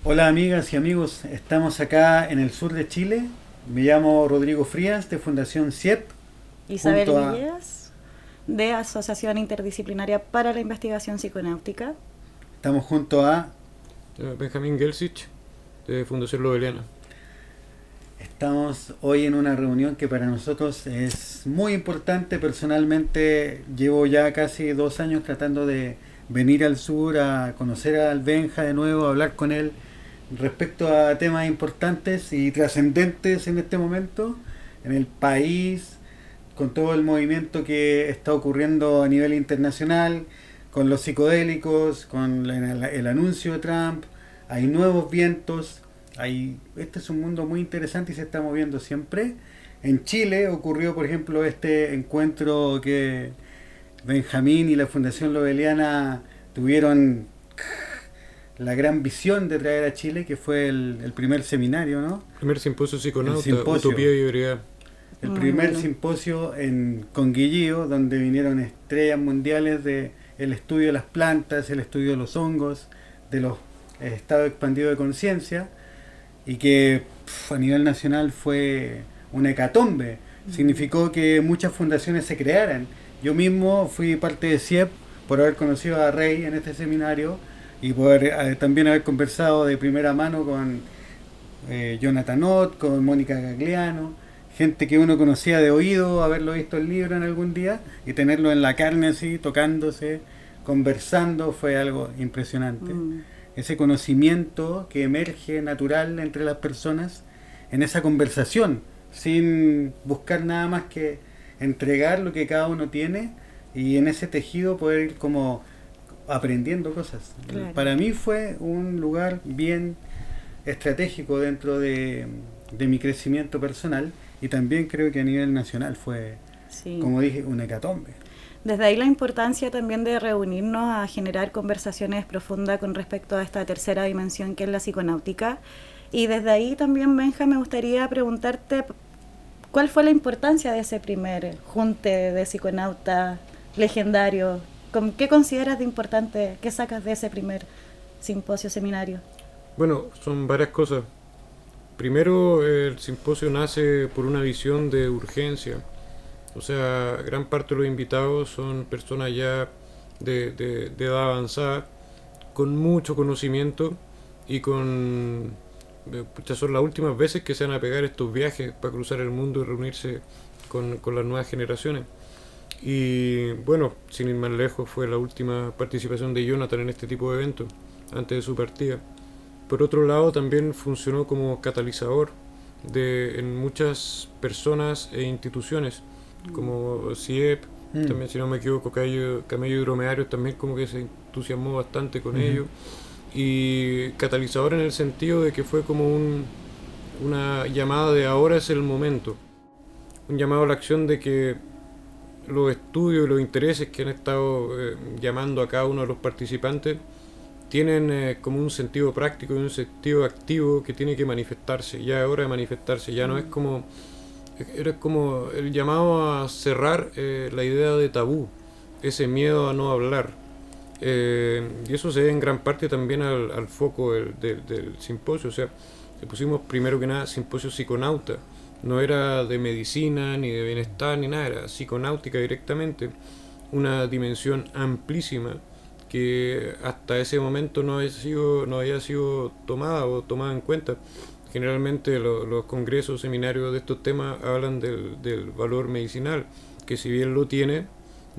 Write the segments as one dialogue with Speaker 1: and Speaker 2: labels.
Speaker 1: Hola amigas y amigos, estamos acá en el sur de Chile. Me llamo Rodrigo Frías de Fundación CIEP,
Speaker 2: Isabel
Speaker 1: junto a...
Speaker 2: Villegas, de Asociación Interdisciplinaria para la Investigación Psiconáutica.
Speaker 1: Estamos junto a...
Speaker 3: Benjamín Gelsich, de Fundación Loveliana.
Speaker 1: Estamos hoy en una reunión que para nosotros es muy importante. Personalmente llevo ya casi 2 años tratando de venir al sur a conocer al Benja de nuevo, a hablar con él respecto a temas importantes y trascendentes en este momento en el país, con todo el movimiento que está ocurriendo a nivel internacional, con los psicodélicos, con el anuncio de Trump. Hay nuevos vientos. Este es un mundo muy interesante y se está moviendo siempre. En Chile ocurrió, por ejemplo, este encuentro que Benjamín y la Fundación Loveliana tuvieron la gran visión de traer a Chile, que fue el primer seminario, ¿no?
Speaker 3: Primer simposio
Speaker 1: El
Speaker 3: psiconauta,
Speaker 1: simposio.
Speaker 3: Utopía y Veredad.
Speaker 1: El
Speaker 2: Muy
Speaker 1: primer
Speaker 2: bueno.
Speaker 1: simposio en Conguillío, donde vinieron estrellas mundiales de el estudio de las plantas, el estudio de los hongos, de los estados expandidos de conciencia, y que a nivel nacional fue una hecatombe. Significó que muchas fundaciones se crearan. Yo mismo fui parte de CIEP por haber conocido a Rey en este seminario y por también haber conversado de primera mano con Jonathan Ott, con Mónica Gagliano, gente que uno conocía de oído, haberlo visto el libro en algún día y tenerlo en la carne así, tocándose, conversando, fue algo impresionante.
Speaker 2: Mm,
Speaker 1: Ese conocimiento que emerge natural entre las personas en esa conversación, sin buscar nada más que entregar lo que cada uno tiene y en ese tejido poder ir como aprendiendo cosas.
Speaker 2: claro.
Speaker 1: Para mí fue un lugar bien estratégico dentro de mi crecimiento personal y también creo que a nivel nacional fue,
Speaker 2: Sí.
Speaker 1: como dije, una hecatombe.
Speaker 2: Desde ahí la importancia también de reunirnos a generar conversaciones profundas con respecto a esta tercera dimensión que es la psiconáutica. Y desde ahí también, Benja, me gustaría preguntarte cuál fue la importancia de ese primer junte de psiconautas legendario. ¿Qué consideras de importante? ¿Qué sacas de ese primer simposio, seminario?
Speaker 3: Bueno, son varias cosas. Primero, el simposio nace por una visión de urgencia. O sea, gran parte de los invitados son personas ya de edad avanzada, con mucho conocimiento y con... Pucha, son las últimas veces que se van a pegar estos viajes para cruzar el mundo y reunirse con las nuevas generaciones. Y bueno, sin ir más lejos, fue la última participación de Jonathan en este tipo de eventos, antes de su partida. Por otro lado, también funcionó como catalizador en muchas personas e instituciones, como CIEP,
Speaker 1: Mm.
Speaker 3: también si no me equivoco, Camello y Dromedarios también como que se entusiasmó bastante con
Speaker 1: Ujú.
Speaker 3: ello. Y catalizador en el sentido de que fue como una llamada de ahora es el momento. Un llamado a la acción de que los estudios y los intereses que han estado llamando a cada uno de los participantes tienen como un sentido práctico y un sentido activo que tiene que manifestarse. Ya es hora de manifestarse, ya no es como... Era como el llamado a cerrar la idea de tabú, ese miedo a no hablar. Y eso se ve en gran parte también al foco del simposio. O sea, le pusimos primero que nada simposio psiconauta. No era de medicina, ni de bienestar, ni nada, era psiconáutica directamente. Una dimensión amplísima que hasta ese momento no había sido tomada o tomada en cuenta. Generalmente los congresos, seminarios de estos temas hablan del valor medicinal, que si bien lo tiene,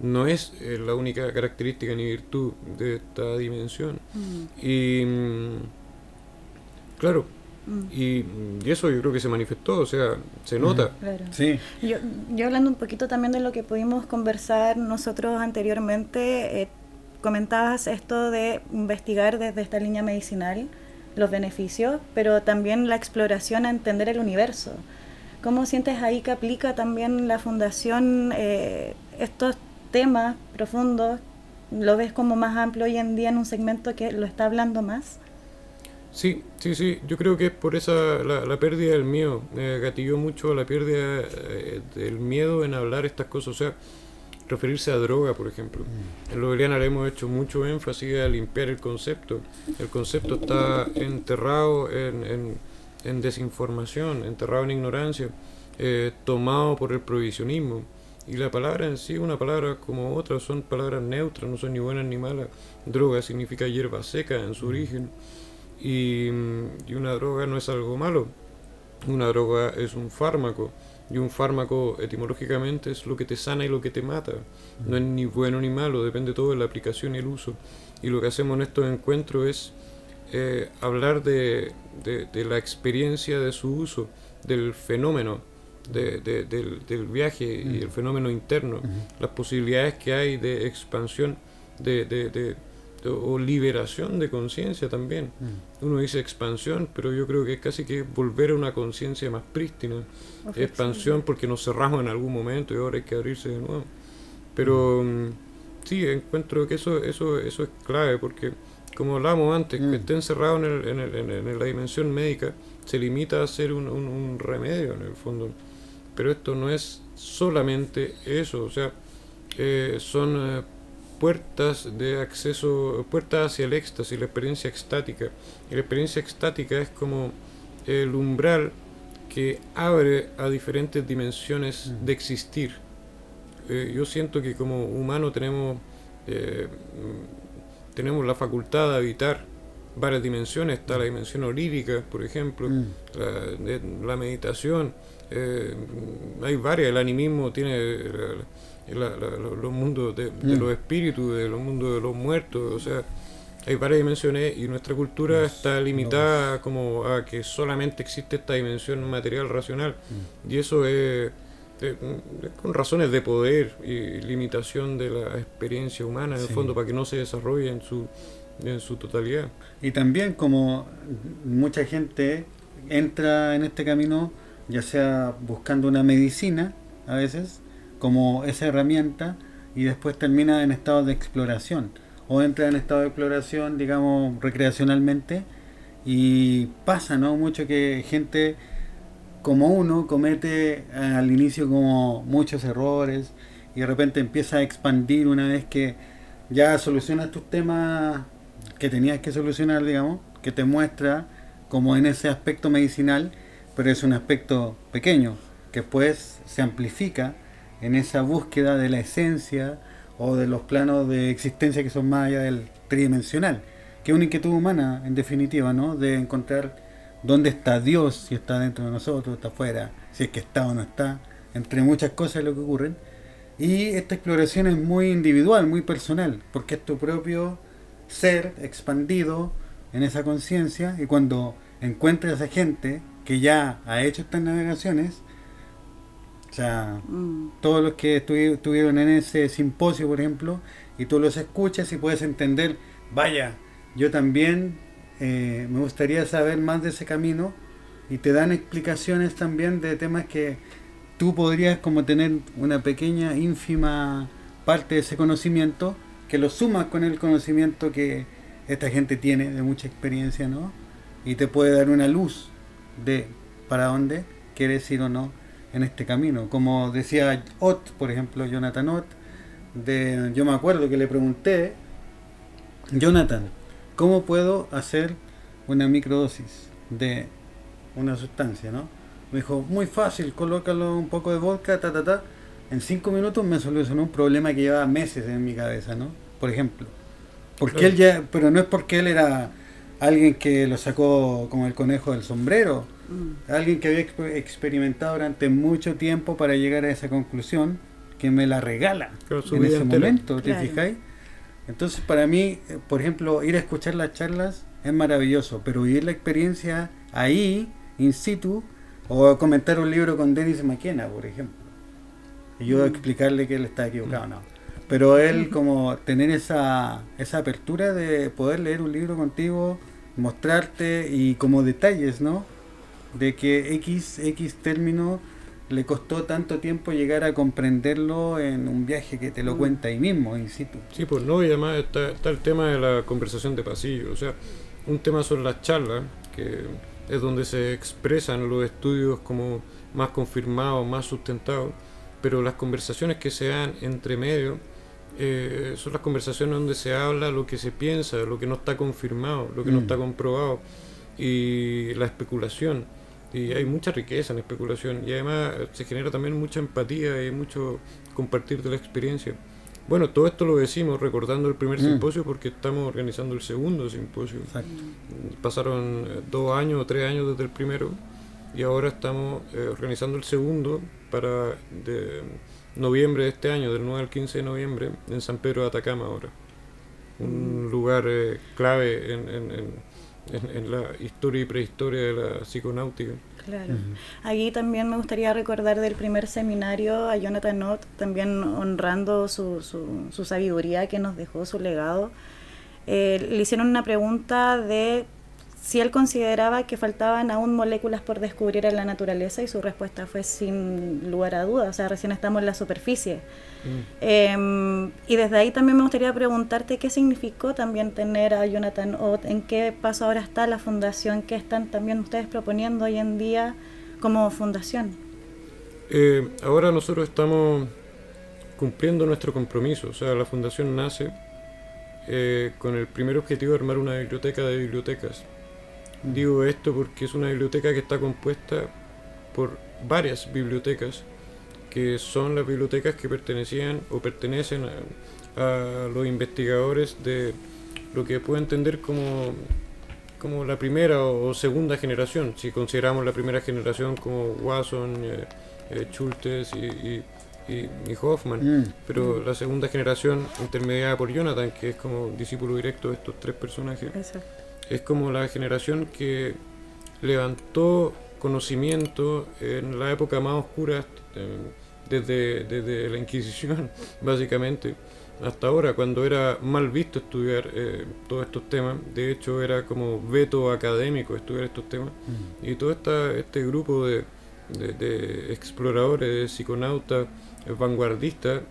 Speaker 3: no es la única característica ni virtud de esta dimensión.
Speaker 2: Mm,
Speaker 3: Y claro,
Speaker 2: mm,
Speaker 3: y eso yo creo que se manifestó, o sea, se
Speaker 1: Ujú.
Speaker 3: nota.
Speaker 2: claro.
Speaker 1: Sí.
Speaker 2: Yo, yo hablando un poquito también de lo que pudimos conversar nosotros anteriormente, comentabas esto de investigar desde esta línea medicinal los beneficios, pero también la exploración a entender el universo. ¿Cómo sientes ahí que aplica también la fundación estos temas profundos? ¿Lo ves como más amplio hoy en día en un segmento que lo está hablando más?
Speaker 3: Sí, sí, sí, yo creo que es por la pérdida del miedo, gatilló mucho la pérdida del miedo en hablar estas cosas, o sea, referirse a droga, por ejemplo. En Loveliana le hemos hecho mucho énfasis a limpiar el concepto. El concepto está enterrado en desinformación, enterrado en ignorancia, tomado por el prohibicionismo. Y la palabra en sí, una palabra como otra, son palabras neutras, no son ni buenas ni malas. Droga significa hierba seca en su origen. Y una droga no es algo malo. Una droga es un fármaco. Y un fármaco etimológicamente es lo que te sana y lo que te mata. No es ni bueno ni malo, depende todo de la aplicación y el uso. Y lo que hacemos en estos encuentros es hablar de la experiencia de su uso, del fenómeno, del viaje y el fenómeno interno, las posibilidades que hay de expansión, o liberación de conciencia también. Uno dice expansión, pero yo creo que es casi que volver a una conciencia más prístina. Expansión porque nos cerramos en algún momento y ahora hay que abrirse de nuevo. Pero sí, encuentro que eso es clave, porque como hablábamos antes, que esté encerrado en la dimensión médica se limita a ser un remedio en el fondo. Pero esto no es solamente eso, o sea, son puertas de acceso, puertas hacia el éxtasis, la experiencia extática. Y la experiencia extática es como el umbral que abre a diferentes dimensiones de existir. Yo siento que como humano tenemos la facultad de habitar varias dimensiones. Está la dimensión onírica, por ejemplo, la meditación, hay varias. El animismo tiene los mundos de los espíritus, de los mundos de los muertos, o sea, hay varias dimensiones, y nuestra cultura está limitada como a que solamente existe esta dimensión material racional, y eso es con razones de poder y limitación de la experiencia humana, en el fondo, para que no se desarrolle en su totalidad.
Speaker 1: Y también, como mucha gente entra en este camino, ya sea buscando una medicina a veces como esa herramienta, y después termina en estado de exploración, o entra en estado de exploración, digamos, recreacionalmente, y pasa, ¿no?, mucho que gente como uno comete al inicio como muchos errores, y de repente empieza a expandir una vez que ya solucionas tus temas que tenías que solucionar, digamos, que te muestra como en ese aspecto medicinal, pero es un aspecto pequeño, que pues se amplifica en esa búsqueda de la esencia o de los planos de existencia que son más allá del tridimensional, que es una inquietud humana, en definitiva, ¿no?, de encontrar dónde está Dios, si está dentro de nosotros, está afuera, si es que está o no está, entre muchas cosas lo que ocurren. Y esta exploración es muy individual, muy personal, porque es tu propio ser expandido en esa conciencia, y cuando encuentras a gente que ya ha hecho estas navegaciones, o sea, todos los que estuvieron en ese simposio, por ejemplo, y tú los escuchas y puedes entender, vaya, yo también me gustaría saber más de ese camino, y te dan explicaciones también de temas que tú podrías como tener una pequeña, ínfima parte de ese conocimiento, que lo sumas con el conocimiento que esta gente tiene de mucha experiencia, ¿no? Y te puede dar una luz de para dónde quieres ir o no en este camino. Como decía Ott, por ejemplo, Jonathan Ott, yo me acuerdo que le pregunté, Jonathan, ¿cómo puedo hacer una microdosis de una sustancia, no? Me dijo, muy fácil, colócalo un poco de vodka, En 5 minutos me solucionó un problema que llevaba meses en mi cabeza, ¿no? Por ejemplo. Porque él ya, pero no es porque él era alguien que lo sacó como el conejo del sombrero, alguien que había experimentado durante mucho tiempo para llegar a esa conclusión, que me la regala en ese momento, ¿te fijáis? Entonces, para mí, por ejemplo, ir a escuchar las charlas es maravilloso, pero vivir la experiencia ahí, in situ, o comentar un libro con Dennis McKenna, por ejemplo, y yo explicarle que él está equivocado, no. Pero él, como tener esa apertura de poder leer un libro contigo, mostrarte, y como detalles, ¿no?, de que X término le costó tanto tiempo llegar a comprenderlo en un viaje que te lo cuenta ahí mismo, in situ.
Speaker 3: Sí, pues no, y además está el tema de la conversación de pasillo. O sea, un tema son las charlas, que es donde se expresan los estudios como más confirmados, más sustentados, pero las conversaciones que se dan entre medio son las conversaciones donde se habla lo que se piensa, lo que no está confirmado, lo que no está comprobado, y la especulación. Y hay mucha riqueza en especulación, y además se genera también mucha empatía y mucho compartir de la experiencia. Bueno, todo esto lo decimos recordando el primer simposio, porque estamos organizando el segundo simposio.
Speaker 1: Exacto.
Speaker 3: Pasaron 2 años o 3 años desde el primero, y ahora estamos organizando el segundo para noviembre de este año, del 9 al 15 de noviembre, en San Pedro de Atacama ahora. Un lugar clave en la historia y prehistoria de la psiconáutica.
Speaker 2: Claro. Allí también me gustaría recordar del primer seminario a Jonathan Ott, también honrando su sabiduría que nos dejó, su legado. Le hicieron una pregunta de si él consideraba que faltaban aún moléculas por descubrir en la naturaleza, y su respuesta fue sin lugar a dudas, o sea, recién estamos en la superficie. Y desde ahí también me gustaría preguntarte qué significó también tener a Jonathan Ott, en qué paso ahora está la fundación, qué están también ustedes proponiendo hoy en día como fundación.
Speaker 3: Ahora nosotros estamos cumpliendo nuestro compromiso, o sea, la fundación nace con el primer objetivo de armar una biblioteca de bibliotecas. Digo esto porque es una biblioteca que está compuesta por varias bibliotecas, que son las bibliotecas que pertenecían o pertenecen a los investigadores de lo que puedo entender como la primera o segunda generación, si consideramos la primera generación como Wasson, Schultes y Hoffman, pero la segunda generación intermediada por Jonathan, que es como discípulo directo de estos tres personajes.
Speaker 2: Exacto.
Speaker 3: Es como la generación que levantó conocimiento en la época más oscura, desde la Inquisición, básicamente, hasta ahora, cuando era mal visto estudiar todos estos temas. De hecho, era como veto académico estudiar estos temas. Y todo este grupo de exploradores, de psiconautas, vanguardistas,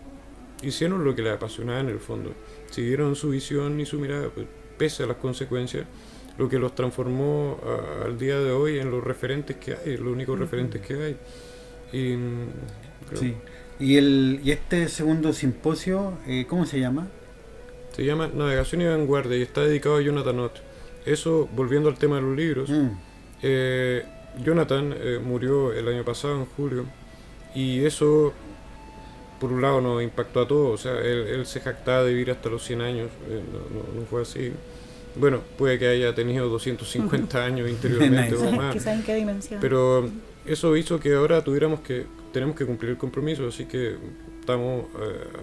Speaker 3: hicieron lo que les apasionaba en el fondo. Siguieron su visión y su mirada, pues, pese a las consecuencias, lo que los transformó al día de hoy en los referentes que hay, los únicos referentes que hay.
Speaker 1: Sí. Y este segundo simposio, ¿cómo se llama?
Speaker 3: Se llama Navegación y Vanguardia y está dedicado a Jonathan Ott. Eso, volviendo al tema de los libros, Jonathan murió el año pasado, en julio, y eso, por un lado, nos impactó a todos. O sea, él se jactaba de vivir hasta los 100 años, no fue así. Bueno, puede que haya tenido 250 años interiormente o más.
Speaker 2: Quizás en qué dimensión.
Speaker 3: Pero eso hizo que ahora tenemos que cumplir el compromiso, así que estamos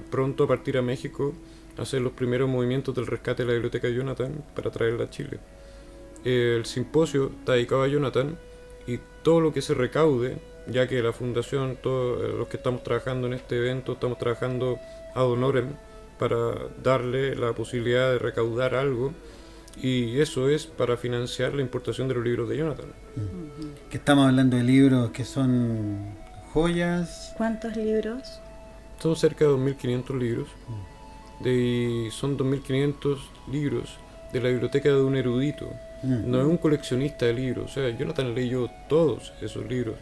Speaker 3: pronto a partir a México a hacer los primeros movimientos del rescate de la biblioteca de Jonathan para traerla a Chile. El simposio está dedicado a Jonathan, y todo lo que se recaude, ya que la fundación, todos los que estamos trabajando en este evento, estamos trabajando ad honorem para darle la posibilidad de recaudar algo, y eso es para financiar la importación de los libros de Jonathan.
Speaker 1: Que estamos hablando de libros que son joyas.
Speaker 2: ¿Cuántos libros?
Speaker 3: Son cerca de 2.500 libros, y son 2.500 libros de la biblioteca de un erudito. No es un coleccionista de libros. O sea, Jonathan leyó todos esos libros.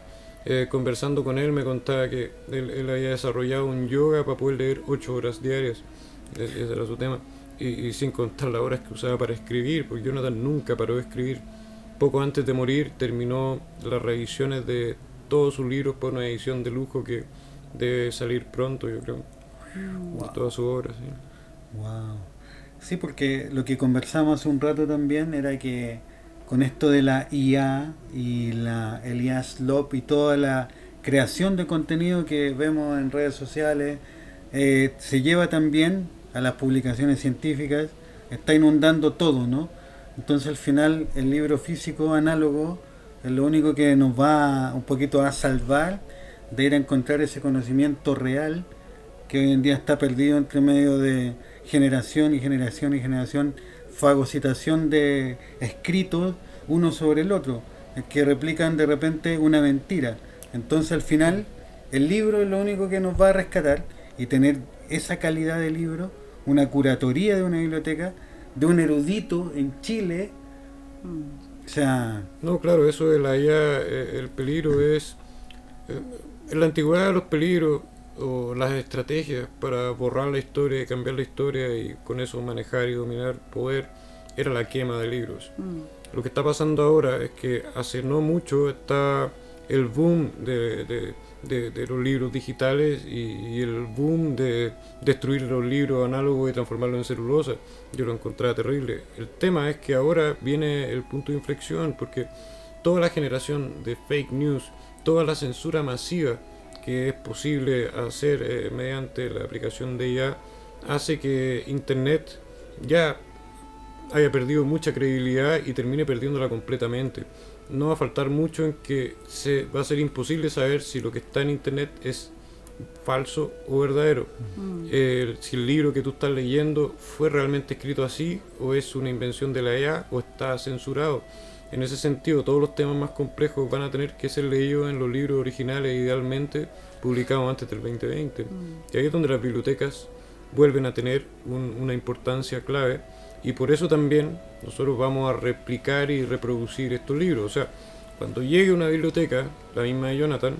Speaker 3: Conversando con él, me contaba que él había desarrollado un yoga para poder leer 8 horas diarias. Ese era su tema. Y sin contar las horas que usaba para escribir, porque Jonathan nunca paró de escribir. Poco antes de morir terminó las revisiones de todos sus libros por una edición de lujo que debe salir pronto, yo creo. De todas sus obras. ¿Sí?
Speaker 1: Wow. Sí, porque lo que conversamos hace un rato también era que con esto de la IA y el IA Slop y toda la creación de contenido que vemos en redes sociales, se lleva también a las publicaciones científicas, está inundando todo, ¿no? Entonces al final el libro físico análogo es lo único que nos va un poquito a salvar de ir a encontrar ese conocimiento real que hoy en día está perdido entre medio de generación y generación y generación, fagocitación de escritos uno sobre el otro, que replican de repente una mentira. Entonces al final el libro es lo único que nos va a rescatar, y tener esa calidad de libro, una curatoría de una biblioteca, de un erudito en Chile. O sea...
Speaker 3: No, claro, eso de la IA, el peligro es... en la antigüedad los peligros o las estrategias para borrar la historia y cambiar la historia y con eso manejar y dominar poder era la quema de libros. Lo que está pasando ahora es que hace no mucho está el boom de los libros digitales y el boom de destruir los libros análogos y transformarlos en celulosa. Yo lo encontraba terrible. El tema es que ahora viene el punto de inflexión, porque toda la generación de fake news, toda la censura masiva que es posible hacer mediante la aplicación de IA, hace que Internet ya haya perdido mucha credibilidad y termine perdiéndola completamente. No va a faltar mucho en que va a ser imposible saber si lo que está en Internet es falso o verdadero. Si el libro que tú estás leyendo fue realmente escrito así, o es una invención de la IA, o está censurado. En ese sentido, todos los temas más complejos van a tener que ser leídos en los libros originales, idealmente publicados antes del 2020. Y ahí es donde las bibliotecas vuelven a tener una importancia clave. Y por eso también nosotros vamos a replicar y reproducir estos libros. O sea, cuando llegue una biblioteca, la misma de Jonathan,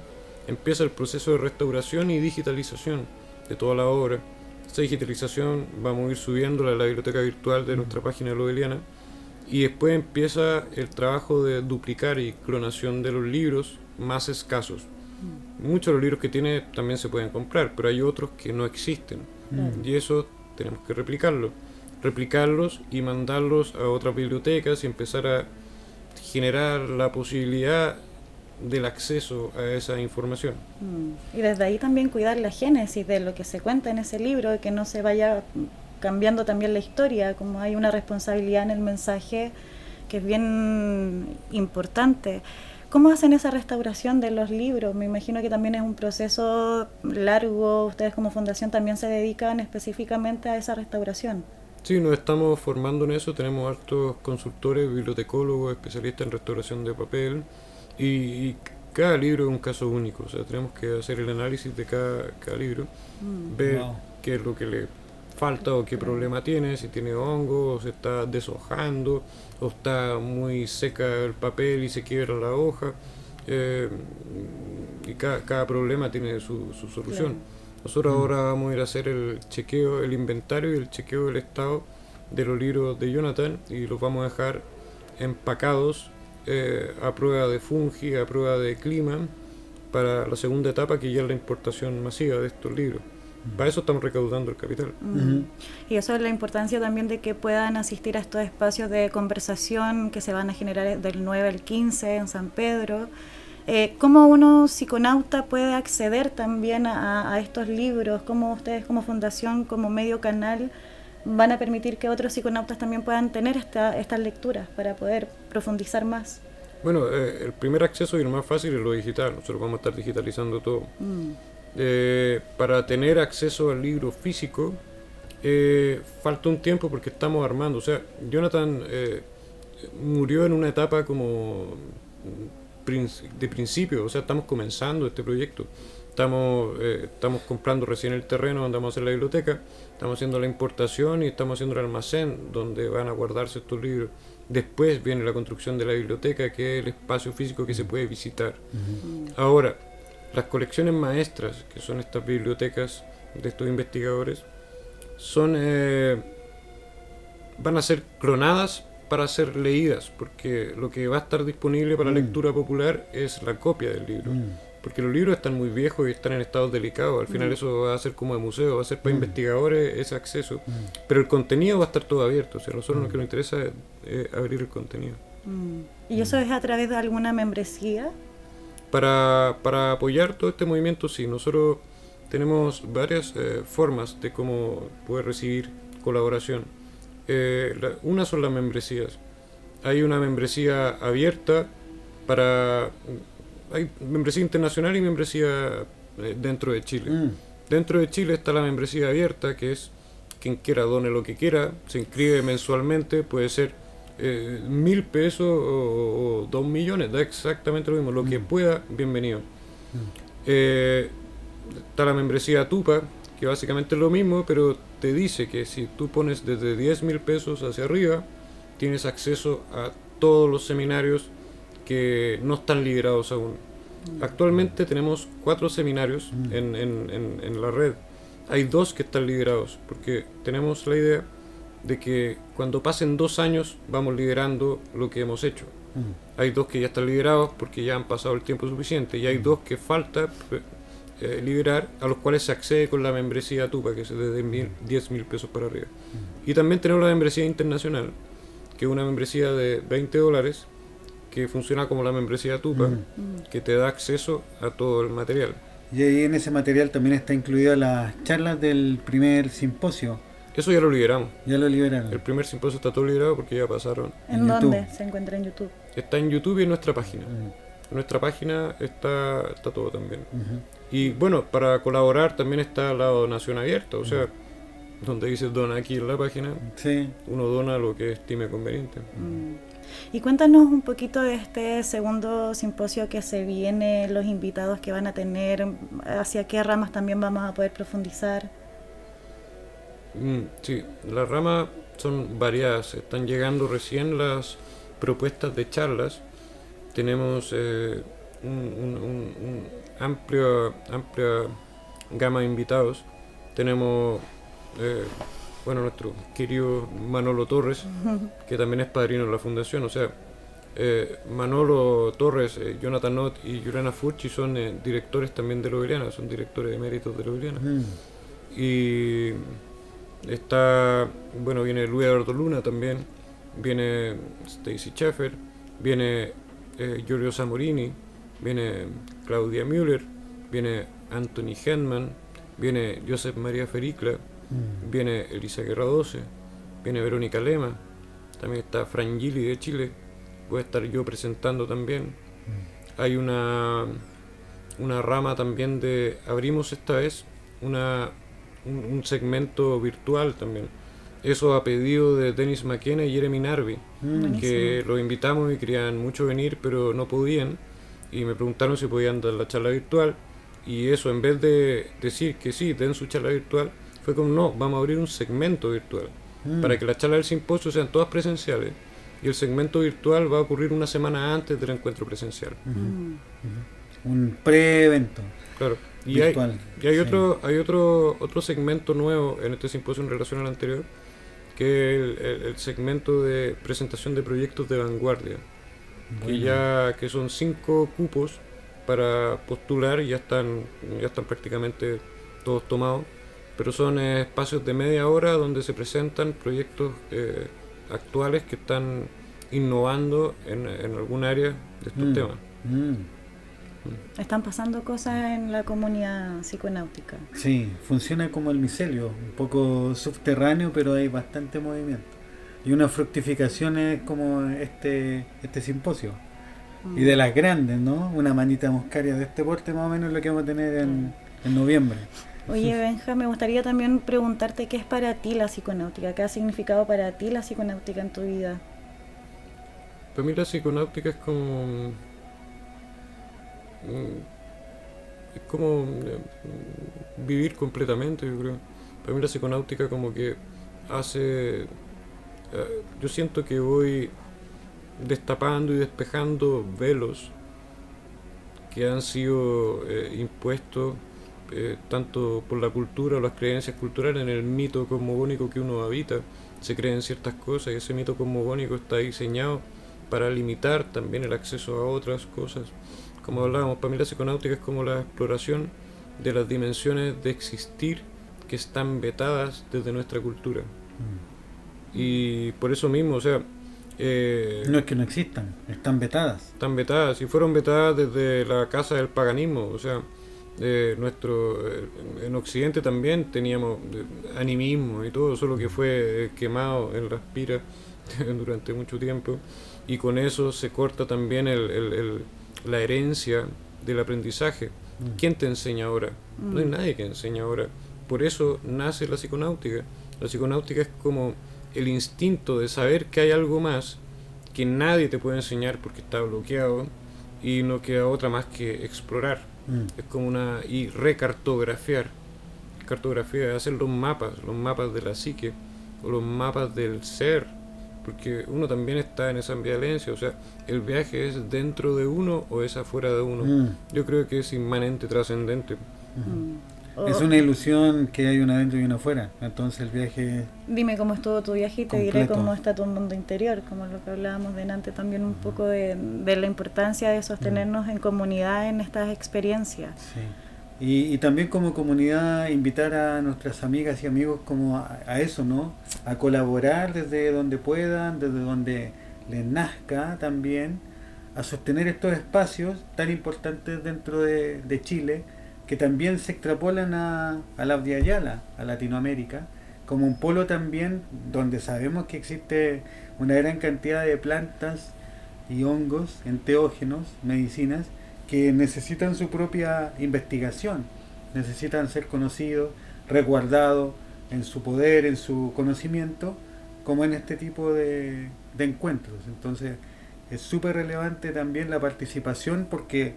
Speaker 3: empieza el proceso de restauración y digitalización de toda la obra. Esta digitalización vamos a ir subiéndola a la biblioteca virtual de nuestra página Lobeliana. Y después empieza el trabajo de duplicar y clonación de los libros más escasos. Muchos de los libros que tiene también se pueden comprar, pero hay otros que no existen. Y eso tenemos que replicarlos y mandarlos a otras bibliotecas y empezar a generar la posibilidad del acceso a esa información.
Speaker 2: Y desde ahí también cuidar la génesis de lo que se cuenta en ese libro, que no se vaya cambiando también la historia, como hay una responsabilidad en el mensaje que es bien importante. ¿Cómo hacen esa restauración de los libros? Me imagino que también es un proceso largo. Ustedes como fundación también se dedican específicamente a esa restauración.
Speaker 3: Sí, nos estamos formando en eso. Tenemos hartos consultores, bibliotecólogos, especialistas en restauración de papel, y cada libro es un caso único. O sea, tenemos que hacer el análisis de cada libro, ver qué es lo que le falta o qué problema tiene, si tiene hongo, o se está deshojando, o está muy seca el papel y se quiebra la hoja, y cada problema tiene su solución. Claro. Nosotros ahora vamos a ir a hacer el chequeo, el inventario y el chequeo del estado de los libros de Jonathan, y los vamos a dejar empacados a prueba de fungi, a prueba de clima, para la segunda etapa, que ya es la importación masiva de estos libros. Para eso estamos recaudando el capital.
Speaker 2: Y eso es la importancia también de que puedan asistir a estos espacios de conversación que se van a generar del 9 al 15 en San Pedro. ¿Cómo uno psiconauta puede acceder también a estos libros? ¿Cómo ustedes como fundación, como medio canal, van a permitir que otros psiconautas también puedan tener estas lecturas para poder profundizar más?
Speaker 3: Bueno, el primer acceso y el más fácil es lo digital. Nosotros vamos a estar digitalizando todo. Para tener acceso al libro físico falta un tiempo porque estamos armando. O sea, Jonathan murió en una etapa como de principio. O sea, estamos comenzando este proyecto. Estamos comprando recién el terreno donde vamos a hacer la biblioteca, estamos haciendo la importación y estamos haciendo el almacén donde van a guardarse estos libros. Después viene la construcción de la biblioteca, que es el espacio físico que se puede visitar. Ahora, las colecciones maestras, que son estas bibliotecas de estos investigadores, van a ser clonadas para ser leídas, porque lo que va a estar disponible para lectura popular es la copia del libro. Porque los libros están muy viejos y están en estados delicados. Al final eso va a ser como de museo, va a ser para investigadores ese acceso. Pero el contenido va a estar todo abierto. O sea, a nosotros lo que nos interesa es abrir el contenido.
Speaker 2: ¿Y eso es a través de alguna membresía?
Speaker 3: Para apoyar todo este movimiento, sí. Nosotros tenemos varias formas de cómo poder recibir colaboración. Una son las membresías. Hay una membresía abierta para... Hay membresía internacional y membresía dentro de Chile. Dentro de Chile está la membresía abierta, que es quien quiera done lo que quiera, se inscribe mensualmente, puede ser 1.000 pesos o 2 millones, da exactamente lo mismo, lo que pueda, bienvenido. Está la membresía Tupa, que básicamente es lo mismo, pero te dice que si tú pones desde 10.000 pesos hacia arriba, tienes acceso a todos los seminarios que no están liberados aún. Actualmente tenemos 4 seminarios en la red. Hay 2 que están liderados, porque tenemos la idea de que cuando pasen 2 años vamos liderando lo que hemos hecho. Hay 2 que ya están liderados porque ya han pasado el tiempo suficiente, y hay 2 que falta liderar, a los cuales se accede con la membresía TUPA, que es de 10.000 pesos para arriba. Y también tenemos la membresía internacional, que es una membresía de $20, que funciona como la membresía TUPA, que te da acceso a todo el material.
Speaker 1: Y ahí en ese material también está incluida las charlas del primer simposio.
Speaker 3: Eso ya lo liberamos.
Speaker 1: Ya lo liberaron.
Speaker 3: El primer simposio está todo liberado porque ya pasaron.
Speaker 2: ¿En dónde se encuentra en YouTube?
Speaker 3: Está en YouTube y en nuestra página. En nuestra página está todo también. Y bueno, para colaborar también está la donación abierta, o sea, donde dice dona aquí en la página,
Speaker 1: Sí.
Speaker 3: uno dona lo que estime conveniente.
Speaker 2: Y cuéntanos un poquito de este segundo simposio que se viene, los invitados que van a tener, hacia qué ramas también vamos a poder profundizar.
Speaker 3: Sí, las ramas son variadas, están llegando recién las propuestas de charlas. Tenemos un amplia gama de invitados. Tenemos nuestro querido Manolo Torres, que también es padrino de la fundación. O sea, Manolo Torres, Jonathan Nott y Yurena Furchi son directores también de Loeliana, son directores eméritos de Loeliana. Y viene Luis Eduardo Luna también, viene Stacy Schaffer, viene Giorgio Samorini, viene Claudia Müller, viene Anthony Hedman, viene Josep María Fericla, viene Elisa Guerra-12, viene Verónica Lema, también está Fran Gili de Chile, voy a estar yo presentando también. Hay una rama también abrimos esta vez un segmento virtual también. Eso a pedido de Dennis McKenna y Jeremy Narby, que los invitamos y querían mucho venir, pero no podían. Y me preguntaron si podían dar la charla virtual. Y eso, en vez de decir que sí, den su charla virtual, fue como no, vamos a abrir un segmento virtual. Para que las charlas del simposio sean todas presenciales. Y el segmento virtual va a ocurrir una semana antes del encuentro presencial.
Speaker 1: Un pre-evento.
Speaker 3: Claro. Y
Speaker 1: virtual.
Speaker 3: hay otro segmento nuevo en este simposio en relación al anterior, que es el segmento de presentación de proyectos de vanguardia. Bueno. Que son 5 cupos para postular y ya están prácticamente todos tomados, pero son espacios de media hora donde se presentan proyectos actuales que están innovando en algún área de estos temas.
Speaker 2: Están pasando cosas en la comunidad psiconáutica.
Speaker 1: Sí, funciona como el micelio, un poco subterráneo, pero hay bastante movimiento. Y unas fructificaciones como este simposio. Y de las grandes, ¿no? Una manita moscaria de este porte más o menos es lo que vamos a tener en noviembre.
Speaker 2: Oye, Benja, me gustaría también preguntarte qué es para ti la psiconáutica, qué ha significado para ti la psiconáutica en tu vida.
Speaker 3: Para mí la psiconáutica es como vivir completamente, yo creo. Para mí la psiconáutica como que hace... yo siento que voy destapando y despejando velos que han sido impuestos tanto por la cultura o las creencias culturales en el mito cosmogónico que uno habita. Se creen ciertas cosas y ese mito cosmogónico está diseñado para limitar también el acceso a otras cosas. Como hablábamos, para mí la psiconáutica es como la exploración de las dimensiones de existir que están vetadas desde nuestra cultura. Y por eso mismo, o sea...
Speaker 1: no es que no existan, están vetadas.
Speaker 3: Están vetadas, y fueron vetadas desde la casa del paganismo, o sea, en Occidente también teníamos animismo y todo, solo que fue quemado en las piras durante mucho tiempo, y con eso se corta también la herencia del aprendizaje. ¿Quién te enseña ahora? No hay nadie que enseñe ahora. Por eso nace la psiconáutica. La psiconáutica es como el instinto de saber que hay algo más que nadie te puede enseñar porque está bloqueado, y no queda otra más que explorar. Es como y recartografiar. Cartografía es hacer los mapas de la psique, o los mapas del ser, porque uno también está en esa ambivalencia, o sea, el viaje es dentro de uno o es afuera de uno. Yo creo que es inmanente, trascendente.
Speaker 1: Es una ilusión que hay una adentro y una afuera, entonces el viaje...
Speaker 2: Dime cómo estuvo tu viaje y te diré
Speaker 1: completo.
Speaker 2: cómo está tu mundo interior, como lo que hablábamos delante también un poco de la importancia de sostenernos en comunidad en estas experiencias.
Speaker 1: Sí. Y también como comunidad invitar a nuestras amigas y amigos como a eso, ¿no? A colaborar desde donde puedan, desde donde les nazca también, a sostener estos espacios tan importantes dentro de Chile, que también se extrapolan a la Abya Yala, a Latinoamérica, como un polo también donde sabemos que existe una gran cantidad de plantas y hongos, enteógenos, medicinas, que necesitan su propia investigación, necesitan ser conocidos, resguardados en su poder, en su conocimiento, como en este tipo de encuentros. Entonces es súper relevante también la participación, porque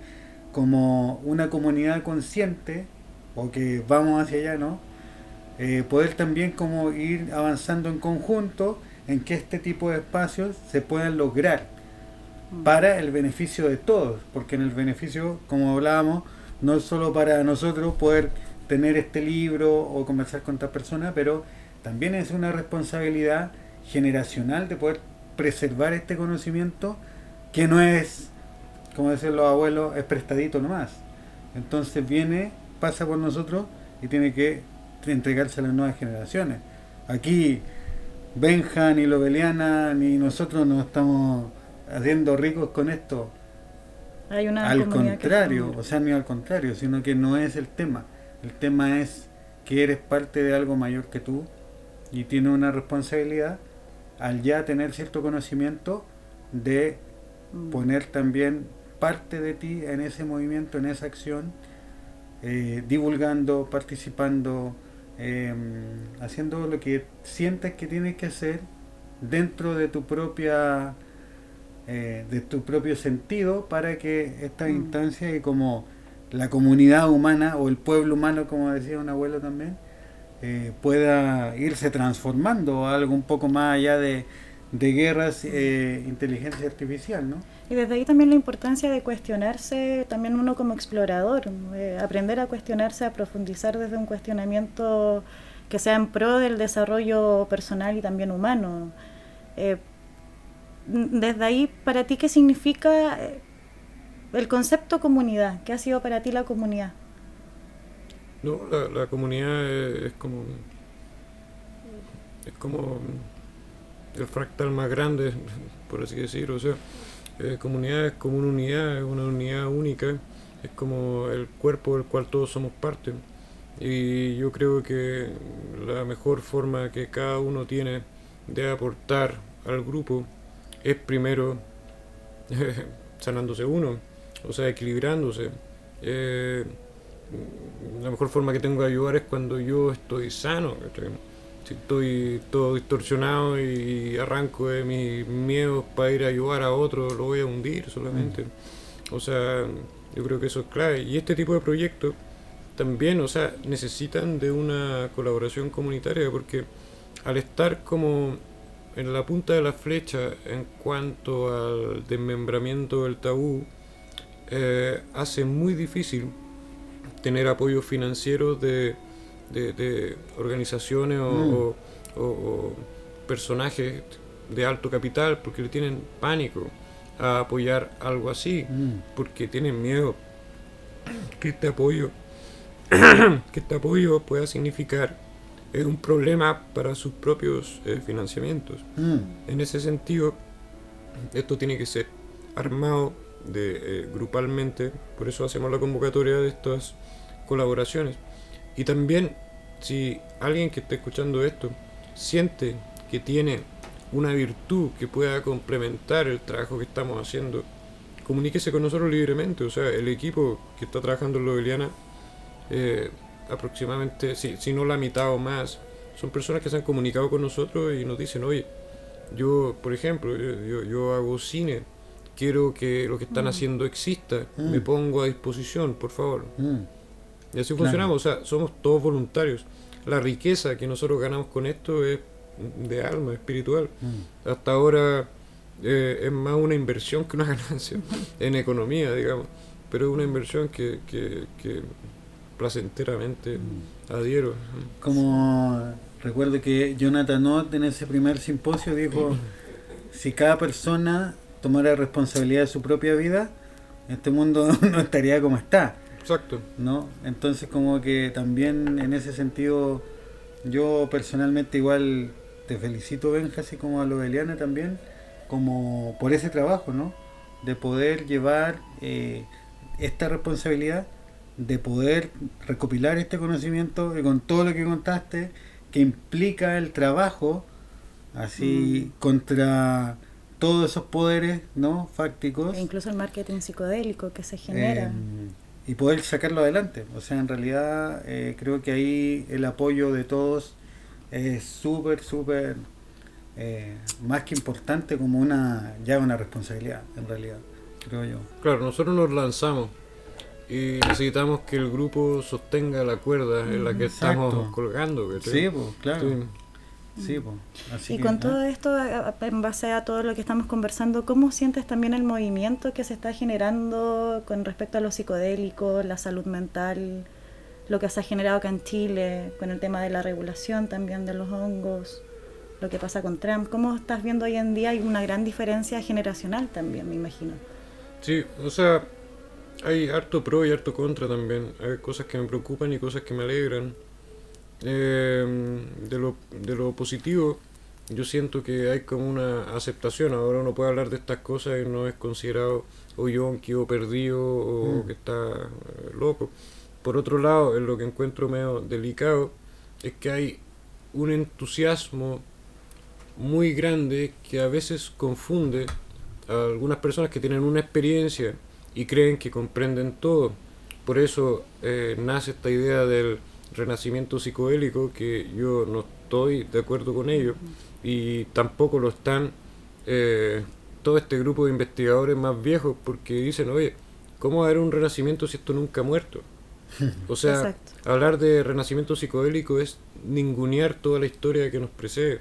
Speaker 1: como una comunidad consciente, o que vamos hacia allá, ¿no? Poder también como ir avanzando en conjunto en que este tipo de espacios se puedan lograr para el beneficio de todos, porque en el beneficio, como hablábamos, no es solo para nosotros poder tener este libro o conversar con otras personas, pero también es una responsabilidad generacional de poder preservar este conocimiento, que no es, como decían los abuelos, es prestadito nomás. Entonces viene, pasa por nosotros y tiene que entregarse a las nuevas generaciones. Aquí Benja, ni Loveliana, ni nosotros no estamos haciendo ricos con esto.
Speaker 2: Hay una
Speaker 1: Al
Speaker 2: comunidad
Speaker 1: contrario,
Speaker 2: que...
Speaker 1: o sea, ni al contrario, sino que no es el tema. El tema es que eres parte de algo mayor que tú y tienes una responsabilidad, al ya tener cierto conocimiento, de poner también parte de ti en ese movimiento, en esa acción, divulgando, participando, haciendo lo que sientes que tienes que hacer dentro de tu propia de tu propio sentido, para que esta instancia y como la comunidad humana o el pueblo humano, como decía un abuelo también, pueda irse transformando a algo un poco más allá de guerras, inteligencia artificial, ¿no?
Speaker 2: Y desde ahí también la importancia de cuestionarse, también uno como explorador, aprender a cuestionarse, a profundizar desde un cuestionamiento que sea en pro del desarrollo personal y también humano. Desde ahí, para ti, ¿qué significa el concepto comunidad? ¿Qué ha sido para ti la comunidad?
Speaker 3: No, la comunidad es como el fractal más grande, por así decirlo. O sea, comunidad es como una unidad, es una unidad única, es como el cuerpo del cual todos somos parte. Y yo creo que la mejor forma que cada uno tiene de aportar al grupo es primero sanándose uno, o sea, equilibrándose. La mejor forma que tengo de ayudar es cuando yo estoy sano. Si estoy todo distorsionado y arranco de mis miedos para ir a ayudar a otro, lo voy a hundir solamente. O sea, yo creo que eso es clave. Y este tipo de proyectos también, o sea, necesitan de una colaboración comunitaria, porque al estar como en la punta de la flecha en cuanto al desmembramiento del tabú, hace muy difícil tener apoyo financiero de organizaciones o personajes de alto capital, porque le tienen pánico a apoyar algo así, porque tienen miedo que este apoyo pueda significar un problema para sus propios financiamientos. En ese sentido, esto tiene que ser armado grupalmente, por eso hacemos la convocatoria de estas colaboraciones. Y también, si alguien que esté escuchando esto siente que tiene una virtud que pueda complementar el trabajo que estamos haciendo, comuníquese con nosotros libremente. O sea, el equipo que está trabajando en Loveliana, aproximadamente, si no la mitad o más, son personas que se han comunicado con nosotros y nos dicen: oye, yo, por ejemplo, yo hago cine, quiero que lo que están haciendo exista, me pongo a disposición, por favor. Y así funcionamos, o sea, somos todos voluntarios. La riqueza que nosotros ganamos con esto es de alma, espiritual. Hasta ahora es más una inversión que una ganancia en economía, digamos, pero es una inversión que placenteramente adhiero.
Speaker 1: Como recuerdo que Jonathan Ott en ese primer simposio dijo, si cada persona tomara responsabilidad de su propia vida, este mundo no estaría como está,
Speaker 3: Exacto.
Speaker 1: ¿no? Entonces como que también en ese sentido yo personalmente igual te felicito, Benja, así como a lo de Eliana también, como por ese trabajo, ¿no? De poder llevar esta responsabilidad, de poder recopilar este conocimiento y con todo lo que contaste, que implica el trabajo así contra todos esos poderes, ¿no? Fácticos.
Speaker 2: E incluso el marketing psicodélico que se genera.
Speaker 1: Y poder sacarlo adelante. O sea, en realidad creo que ahí el apoyo de todos es súper, súper más que importante, como una responsabilidad, en realidad, creo yo.
Speaker 3: Claro, nosotros nos lanzamos y necesitamos que el grupo sostenga la cuerda en la que
Speaker 1: Exacto.
Speaker 3: estamos colgando. ¿Cachai?
Speaker 1: Sí, pues, claro.
Speaker 3: Sí.
Speaker 1: Sí, pues. Así
Speaker 2: Y
Speaker 1: que,
Speaker 2: con todo esto, en base a todo lo que estamos conversando, ¿cómo sientes también el movimiento que se está generando con respecto a lo psicodélico, la salud mental, lo que se ha generado acá en Chile, con el tema de la regulación también de los hongos, lo que pasa con Trump? ¿Cómo estás viendo hoy en día? Hay una gran diferencia generacional también, me imagino.
Speaker 3: Sí, o sea, hay harto pro y harto contra también. Hay cosas que me preocupan y cosas que me alegran. De lo positivo, yo siento que hay como una aceptación. Ahora uno puede hablar de estas cosas y no es considerado o yonki o perdido o que está loco. Por otro lado, en lo que encuentro medio delicado es que hay un entusiasmo muy grande que a veces confunde a algunas personas que tienen una experiencia y creen que comprenden todo. Por eso nace esta idea del renacimiento psicodélico, que yo no estoy de acuerdo con ello, y tampoco lo están todo este grupo de investigadores más viejos, porque dicen, oye, ¿cómo va a haber un renacimiento si esto nunca ha muerto? O sea,
Speaker 2: Exacto.
Speaker 3: hablar de renacimiento psicodélico es ningunear toda la historia que nos precede,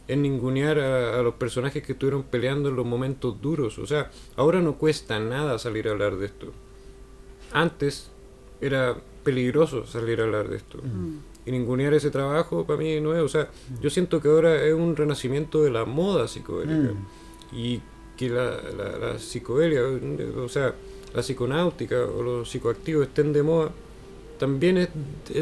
Speaker 3: es ningunear a los personajes que estuvieron peleando en los momentos duros. O sea, ahora no cuesta nada salir a hablar de esto. Antes era peligroso salir a hablar de esto. Y ningunear ese trabajo para mí no es. O sea, yo siento que ahora es un renacimiento de la moda psicodélica. Y que la psicodelia, o sea, la psiconáutica o los psicoactivos estén de moda, también es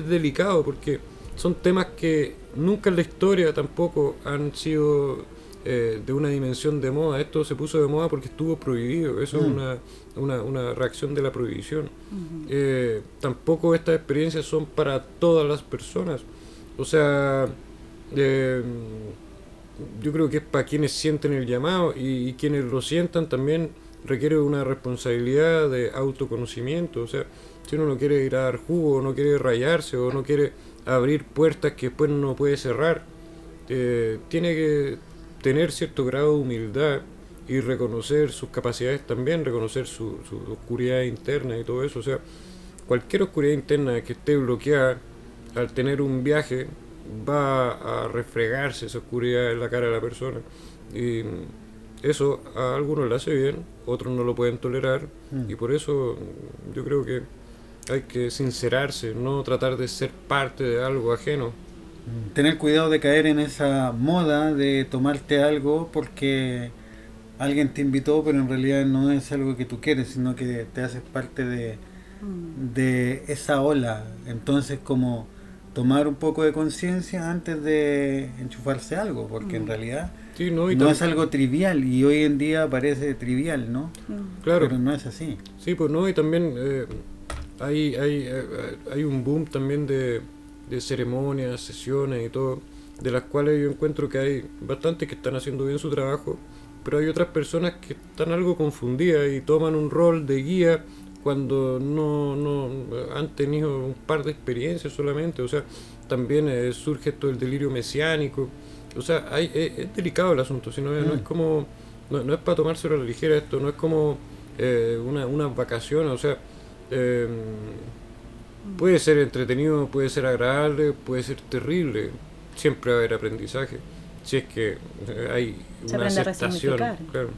Speaker 3: delicado, porque son temas que nunca en la historia tampoco han sido de una dimensión de moda. Esto se puso de moda porque estuvo prohibido. Eso es una reacción de la prohibición. Tampoco estas experiencias son para todas las personas. O sea, yo creo que es para quienes sienten el llamado, y quienes lo sientan también requiere una responsabilidad de autoconocimiento. O sea, si uno no quiere ir a dar jugo, o no quiere rayarse, o no quiere abrir puertas que después no puede cerrar, tiene que tener cierto grado de humildad y reconocer sus capacidades también, reconocer su oscuridad interna y todo eso. O sea, cualquier oscuridad interna que esté bloqueada, al tener un viaje, va a refregarse esa oscuridad en la cara de la persona. Y eso a algunos le hace bien, otros no lo pueden tolerar, y por eso yo creo que hay que sincerarse, no tratar de ser parte de algo ajeno.
Speaker 1: Tener cuidado de caer en esa moda de tomarte algo porque alguien te invitó, pero en realidad no es algo que tú quieres, sino que te haces parte de esa ola. Entonces, como tomar un poco de conciencia antes de enchufarse algo, porque en realidad
Speaker 3: Sí, no, y
Speaker 1: no es algo trivial, y hoy en día parece trivial, ¿no?
Speaker 3: claro,
Speaker 1: Pero no es así.
Speaker 3: sí, pues no, y también hay un boom también de ceremonias, sesiones y todo, de las cuales yo encuentro que hay bastantes que están haciendo bien su trabajo, pero hay otras personas que están algo confundidas y toman un rol de guía cuando no han tenido un par de experiencias solamente. O sea, también surge esto del delirio mesiánico. O sea, es delicado el asunto, si no es como, no es para tomárselo a la ligera esto, no es como unas vacaciones. O sea, puede ser entretenido, puede ser agradable, puede ser terrible, siempre va a haber aprendizaje. si es que hay
Speaker 2: Se
Speaker 3: una
Speaker 2: aprende a
Speaker 3: aceptación,
Speaker 2: resignificar.
Speaker 3: claro.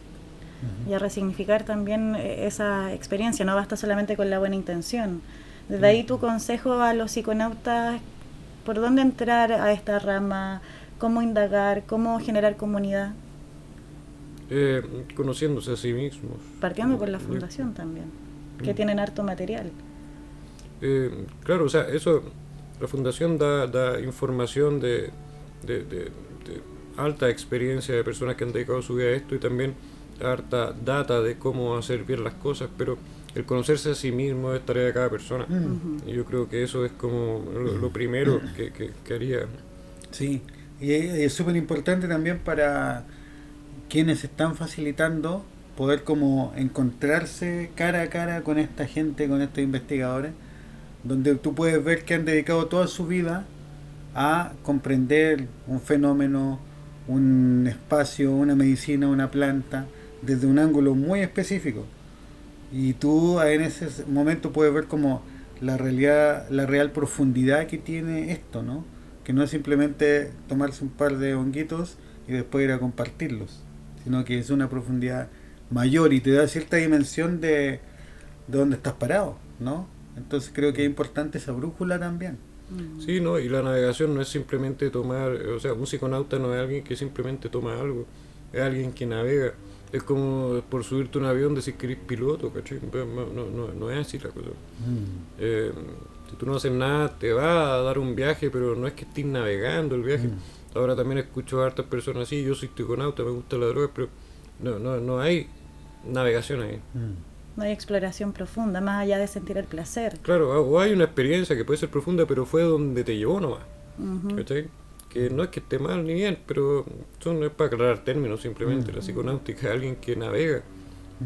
Speaker 2: Y a resignificar también esa experiencia, no basta solamente con la buena intención. Desde ahí tu consejo a los psiconautas, ¿por dónde entrar a esta rama? ¿Cómo indagar? ¿Cómo generar comunidad?
Speaker 3: Conociéndose a sí mismos.
Speaker 2: Partiendo por la fundación también, que tienen harto material.
Speaker 3: Claro, o sea, eso, la fundación da información de alta experiencia de personas que han dedicado su vida a esto y también harta data de cómo hacer bien las cosas, pero el conocerse a sí mismo es tarea de cada persona. Y yo creo que eso es como lo primero que haría.
Speaker 1: Sí, y es súper importante también para quienes están facilitando poder como encontrarse cara a cara con esta gente, con estos investigadores, donde tú puedes ver que han dedicado toda su vida a comprender un fenómeno, un espacio, una medicina, una planta, desde un ángulo muy específico. Y tú en ese momento puedes ver como la realidad, la real profundidad que tiene esto, ¿no? Que no es simplemente tomarse un par de honguitos y después ir a compartirlos, sino que es una profundidad mayor y te da cierta dimensión de dónde estás parado, ¿no? Entonces creo que es importante esa brújula también.
Speaker 3: Sí, ¿no? Y la navegación no es simplemente tomar, o sea, un psiconauta no es alguien que simplemente toma algo, es alguien que navega. Es como por subirte a un avión decir que eres piloto, ¿cachai? No es así la cosa. Si tú no haces nada, te va a dar un viaje, pero no es que estés navegando el viaje. Ahora también escucho a hartas personas así, yo soy psiconauta, me gusta la droga, pero no hay navegación ahí.
Speaker 2: No hay exploración profunda, más allá de sentir el placer.
Speaker 3: Claro, o hay una experiencia que puede ser profunda, pero fue donde te llevó nomás. ¿Cachai? Que no es que esté mal ni bien, pero no es para aclarar términos simplemente. La psiconáutica es alguien que navega.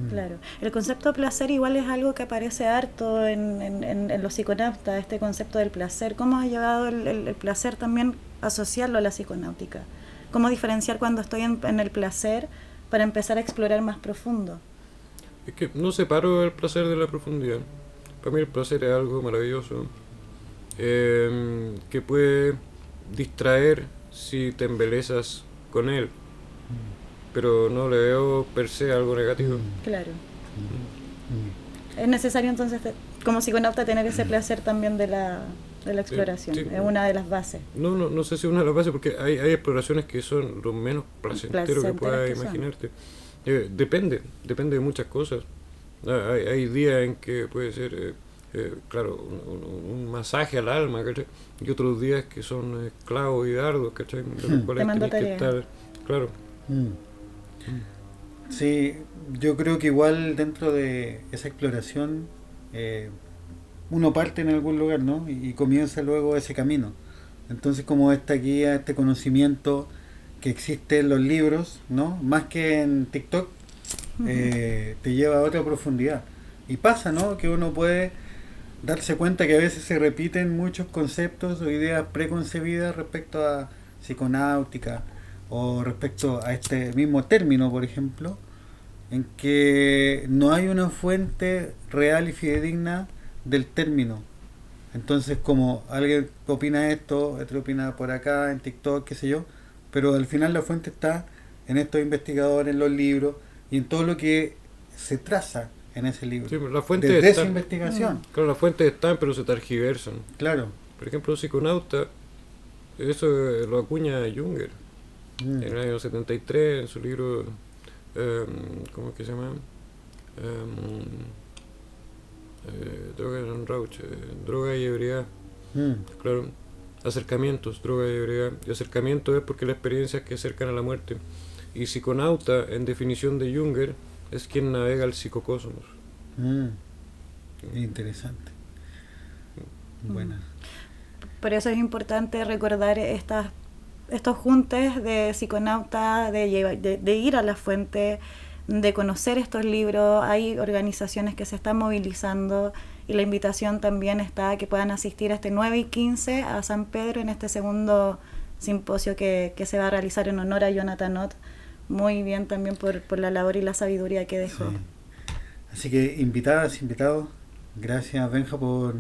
Speaker 2: Claro. El concepto de placer igual es algo que aparece harto en los psiconautas, este concepto del placer. ¿Cómo has llevado el placer también asociarlo a la psiconáutica? ¿Cómo diferenciar cuando estoy en el placer para empezar a explorar más profundo?
Speaker 3: Es que no separo el placer de la profundidad. Para mí el placer es algo maravilloso que puede distraer si te embelezas con él, pero no le veo per se algo negativo.
Speaker 2: Claro. Es necesario entonces como psiconauta tener ese placer también de la exploración,
Speaker 3: Sí.
Speaker 2: es una de las bases.
Speaker 3: No sé si una de las bases, porque hay exploraciones que son lo menos placentero que puedas imaginarte. Depende de muchas cosas. Hay días en que puede ser claro, un masaje al alma, ¿cachai? Y otros días que son clavos y dardos, ¿cachai? De los cuales tenés que estar, claro.
Speaker 1: Sí, yo creo que igual dentro de esa exploración uno parte en algún lugar, ¿no? Y comienza luego ese camino. Entonces como esta guía, este conocimiento que existe en los libros, ¿no? Más que en TikTok, te lleva a otra profundidad. Y pasa, ¿no? Que uno puede darse cuenta que a veces se repiten muchos conceptos o ideas preconcebidas respecto a psiconáutica o respecto a este mismo término, por ejemplo, en que no hay una fuente real y fidedigna del término. Entonces, como alguien opina esto, otro opina por acá, en TikTok, qué sé yo, pero al final la fuente está en estos investigadores, en los libros y en todo lo que se traza en ese libro.
Speaker 3: Sí, la fuente
Speaker 1: desde
Speaker 3: está,
Speaker 1: esa investigación.
Speaker 3: Claro, las fuentes están, pero se tergiversan.
Speaker 1: Claro.
Speaker 3: Por ejemplo, un psiconauta, eso lo acuña Junger en el año 73 en su libro, ¿cómo es que se llama? Droga en Rauch, droga y ebriedad. Claro, acercamientos, droga y ebriedad. Y acercamiento es porque la experiencia es que acercan a la muerte. Y psiconauta, en definición de Junger, es quien navega el psicocosmos.
Speaker 1: Interesante. Buena.
Speaker 2: Por eso es importante recordar estos juntes de psiconautas, de ir a la fuente, de conocer estos libros. Hay organizaciones que se están movilizando y la invitación también está a que puedan asistir a este 9 y 15 a San Pedro en este segundo simposio que se va a realizar en honor a Jonathan Ott. Muy bien también por la labor y la sabiduría que dejó.
Speaker 1: Sí. Así que invitadas, invitados, gracias Benja por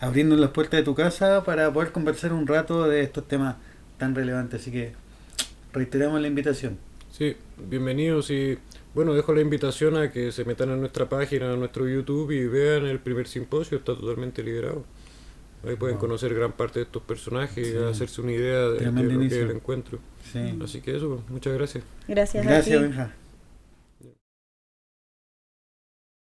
Speaker 1: abrirnos las puertas de tu casa para poder conversar un rato de estos temas tan relevantes. Así que reiteramos la invitación.
Speaker 3: Sí, bienvenidos y bueno, dejo la invitación a que se metan en nuestra página, en nuestro YouTube y vean el primer simposio, está totalmente liberado. Ahí pueden conocer gran parte de estos personajes y hacerse una idea de lo que es el encuentro.
Speaker 1: Sí.
Speaker 3: Así que eso, muchas gracias.
Speaker 2: Gracias a
Speaker 1: Gracias,
Speaker 2: ti.
Speaker 1: Benja.